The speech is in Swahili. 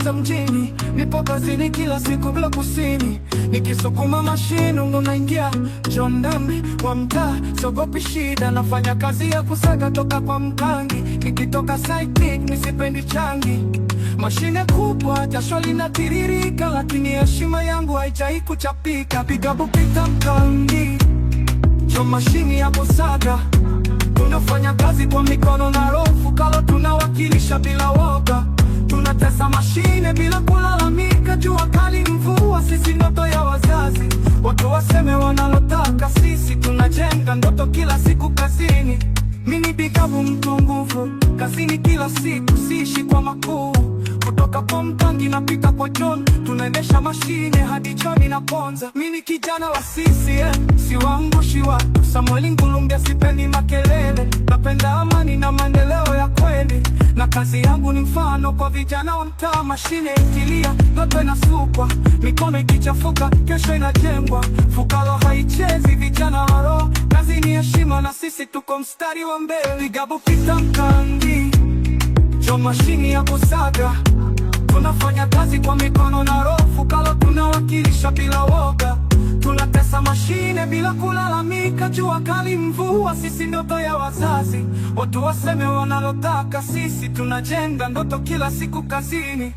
za mjini, nipo kazini kila siku bila kusini, nikisukuma mashine ndo naingia jondani wa mtaa. Siogopi shida, nafanya kazi ya kusaga toka kwa mkangi, nikitoka sidekick nisipendi changi. Mashine kubwa, jasho linatiririka, lakini heshima yangu haijai kuchapika. Piga bupita mkangi, jo mashine ya kusaga. Tunafanya kazi kwa mikono na roho, fukalo tunawakilisha bila woga. Tunatesa mashine bila kulalamika, jua kali mvua, sisi ndoto ya wazazi. Watu waseme wanalotaka, sisi tunajenga ndoto kila siku kazini. Mimi Bikavu, mtu nguvu kazini kila siku, siishi kwa makuu. Kutoka kwa mtangi napita kwa John, tunaendesha mashine hadi John na Ponza. Mimi kijana wa CCM, siwaangushi watu. Samuel Ngulumbi, sipendi makelele, napenda amani na maendeleo ya kweli. Na kazi yangu ni mfano kwa vijana wa mtaa. Mashine ikilia, ndoto inasukwa, mikono ikichafuka, kesho inajengwa. Fukalo haichezi, vijana wa roho, kazi ni heshima na sisi tuko mstari wa mbele. Bikavu pita mkangi, jo mashine ya kusaga. Tunafanya kazi kwa mikono na roho, fukalo tunawakilisha bila woga. Tunatesa mashine bila kulalamika, jua kali mvua, sisi ndoto ya wazazi. Watu waseme wanalotaka, sisi tunajenga ndoto kila siku kazini.